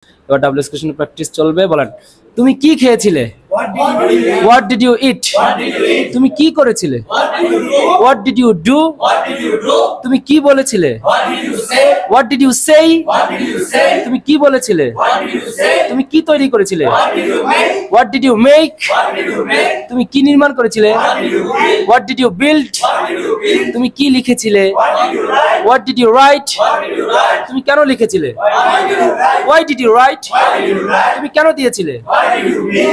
এবার WS question practice চলবে। বলেন, তুমি কি খেয়েছিলে? What did you eat? তুমি কি করেছিলে? What did you do? তুমি কি বলেছিলে? What did you say? তুমি কি বলেছিলে? তুমি কি তৈরি করেছিলে? What did you make? তুমি কি নির্মাণ করেছিলে? What did you build? তুমি কি লিখেছিলে? What did you write? তুমি কেন লিখেছিলে? Why did you write? তুমি কেন দিয়েছিলে?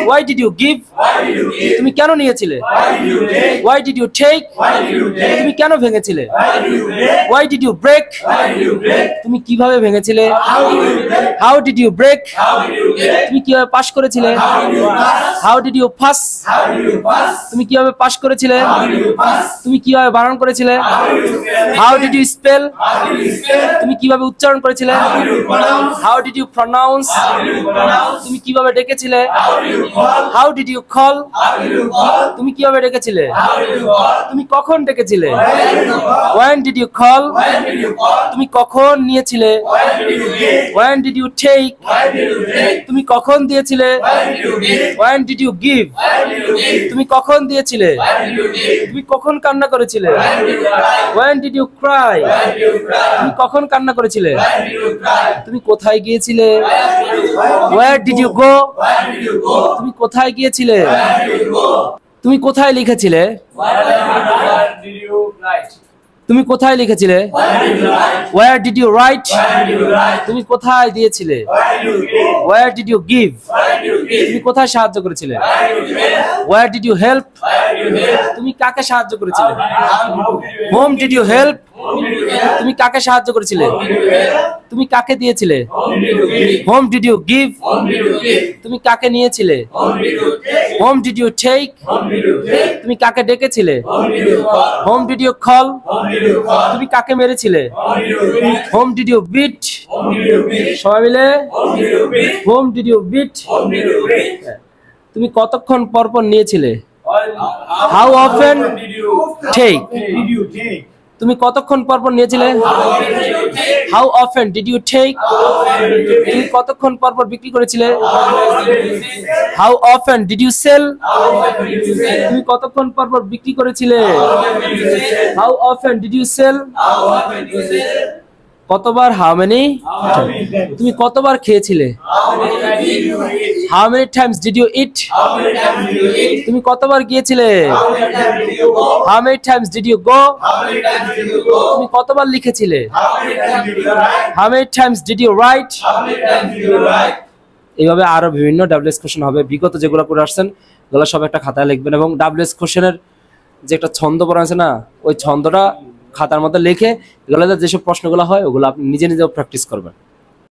Why did you give? তুমি কেন নিয়েছিলে? Why did you take? তুমি কেন ভেঙেছিলে? Why did you break? তুমি কিভাবে ভেঙেছিলে? How did you break? তুমি কিভাবে পাস করেছিলে? How did you pass? তুমি কিভাবে পাস করেছিলে? তুমি কিভাবে বানান করেছিলে? How did you spell? তুমি কিভাবে উচ্চারণ করেছিলে? How did you pronounce? তুমি কিভাবে ডেকেছিলে? How did you call? তুমি কিভাবে ডেকেছিলে? তুমি কখন ডেকেছিলে? When did you call? তুমি কখন নিয়েছিলে? When did you take? তুমি কখন দিয়েছিলে? When did you give? তুমি কখন দিয়েছিলে? তুমি কখন কান্না করেছিলে? When did you cry? তুমি কখন কান্না করেছিলে? তুমি কোথায় গিয়েছিলে? Where did you go? তুমি কোথায় গিয়েছিলে? তুমি কোথায় লিখেছিলে? তুমি কোথায় লিখেছিলে? Where did you write? তুমি কোথায় দিয়েছিলে? Where did you give? তুমি কোথায় সাহায্য করেছিলে? Where did you help? তুমি কাকে সাহায্য করেছিলে? Whom did you help? তুমি কাকে সাহায্য করেছিলে? তুমি কাকে দিয়েছিলে? Whom did you give? তুমি কাকে নিয়েছিলে? Whom did you take? তুমি কাকে ডেকেছিলে? Whom did you call? তুমি কাকে মেরেছিলে? Whom did you beat? সবাই মিলে Whom did you beat? তুমি কতক্ষণ পর পর নিয়েছিলে? How often did you take? তুমি কতক্ষণ পর পর নিয়েছিলে? How often did you take? তুমি কতক্ষণ পর পর বিক্রি করেছিলে? How often did you sell? তুমি কতক্ষণ পর পর বিক্রি করেছিলে? How often did you sell? কতবার? How many? তুমি কতবার খেয়েছিলে? How many times did you eat? তুমি কতবার গিয়েছিলে? How many times did you go? তুমি কতবার লিখেছিলে? How many times did you write? এইভাবে আরো বিভিন্ন ডাব্লিউএস কোশ্চেন হবে। বিগত যেগুলো করে আসছেন ওগুলো সব একটা খাতায় লিখবেন এবং ডাব্লিউএস কোশ্চেনের যে একটা ছন্দ পড়া আছে না, ওই ছন্দটা খাতার মধ্যে লিখে এগুলো যেসব প্রশ্নগুলো হয় ওগুলো আপনি নিজে নিজেও প্র্যাকটিস করবেন।